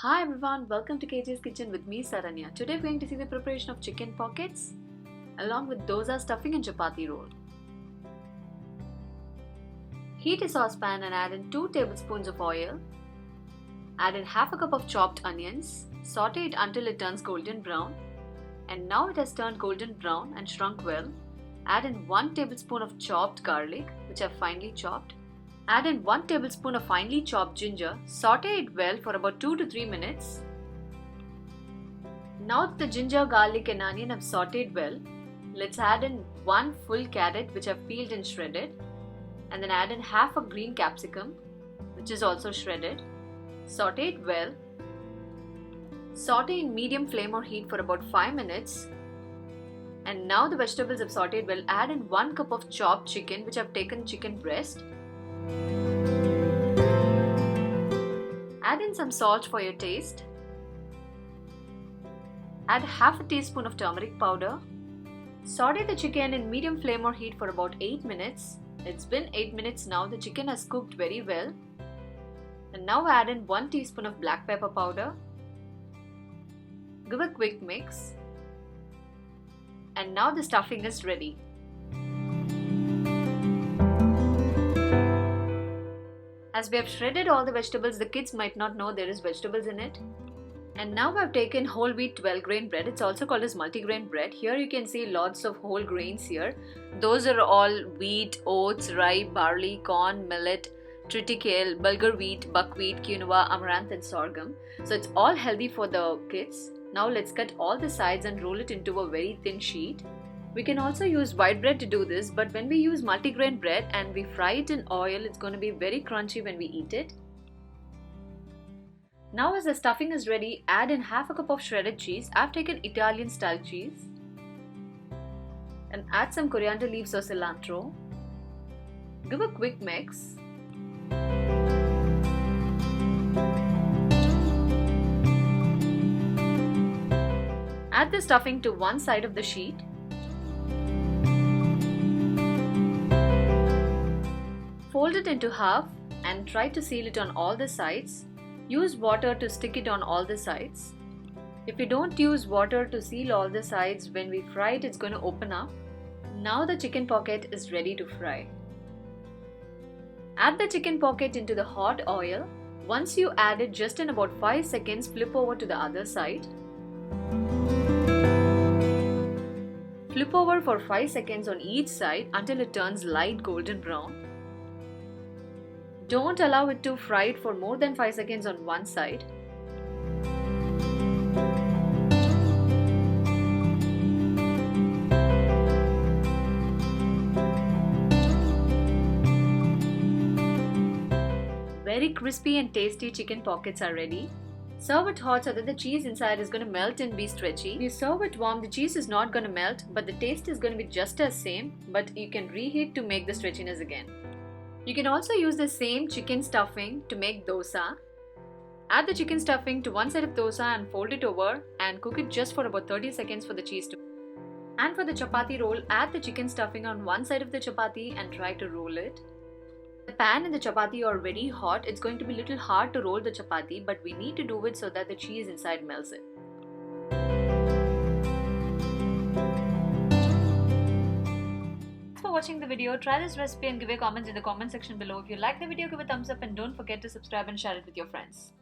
Hi everyone, welcome to KJ's Kitchen with me Saranya. Today we're going to see the preparation of chicken pockets along with dosa stuffing and chapati roll. Heat a saucepan and add in 2 tablespoons of oil. Add in half a cup of chopped onions. Saute it until it turns golden brown. And now it has turned golden brown and shrunk well. Add in 1 tablespoon of chopped garlic, which I've finely chopped. Add in 1 tablespoon of finely chopped ginger. Saute it well for about 2 to 3 minutes. Now that the ginger, garlic and onion have sauteed well, let's add in 1 full carrot which I've peeled and shredded, and then add in half a green capsicum which is also shredded. Saute it well. Saute in medium flame or heat for about 5 minutes. And now the vegetables have sauteed well. Add in 1 cup of chopped chicken which I've taken chicken breast. Add in some salt for your taste. Add half a teaspoon of turmeric powder. Saute the chicken in medium flame or heat for about 8 minutes. It's been 8 minutes now. The chicken has cooked very well. And now add in 1 teaspoon of black pepper powder. Give a quick mix. And now the stuffing is ready. As we have shredded all the vegetables, the kids might not know there is vegetables in it. And now I've taken whole wheat 12 grain bread. It's also called as multi-grain bread. Here you can see lots of whole grains here. Those are all wheat, oats, rye, barley, corn, millet, triticale, bulgur wheat, buckwheat, quinoa, amaranth and sorghum. So it's all healthy for the kids. Now let's cut all the sides and roll it into a very thin sheet. We can also use white bread to do this, but when we use multigrain bread and we fry it in oil, it's going to be very crunchy when we eat it. Now as the stuffing is ready, add in half a cup of shredded cheese. I've taken Italian style cheese. And add some coriander leaves or cilantro. Give a quick mix. Add the stuffing to one side of the sheet. Fold it into half and try to seal it on all the sides. Use water to stick it on all the sides. If you don't use water to seal all the sides, when we fry it, it's going to open up. Now the chicken pocket is ready to fry. Add the chicken pocket into the hot oil. Once you add it, just in about 5 seconds, flip over to the other side. Flip over for 5 seconds on each side until it turns light golden brown. Don't allow it to fry it for more than 5 seconds on one side. Very crispy and tasty chicken pockets are ready. Serve it hot so that the cheese inside is going to melt and be stretchy. If you serve it warm, the cheese is not going to melt, but the taste is going to be just as same, but you can reheat to make the stretchiness again. You can also use the same chicken stuffing to make dosa. Add the chicken stuffing to one side of dosa and fold it over and cook it just for about 30 seconds for the cheese to. And for the chapati roll, add the chicken stuffing on one side of the chapati and try to roll it. The pan and the chapati are very hot. It's going to be a little hard to roll the chapati, but we need to do it so that the cheese inside melts it. Thanks for watching the video. Try this recipe and give your comments in the comment section below. If you like the video, give a thumbs up and don't forget to subscribe and share it with your friends.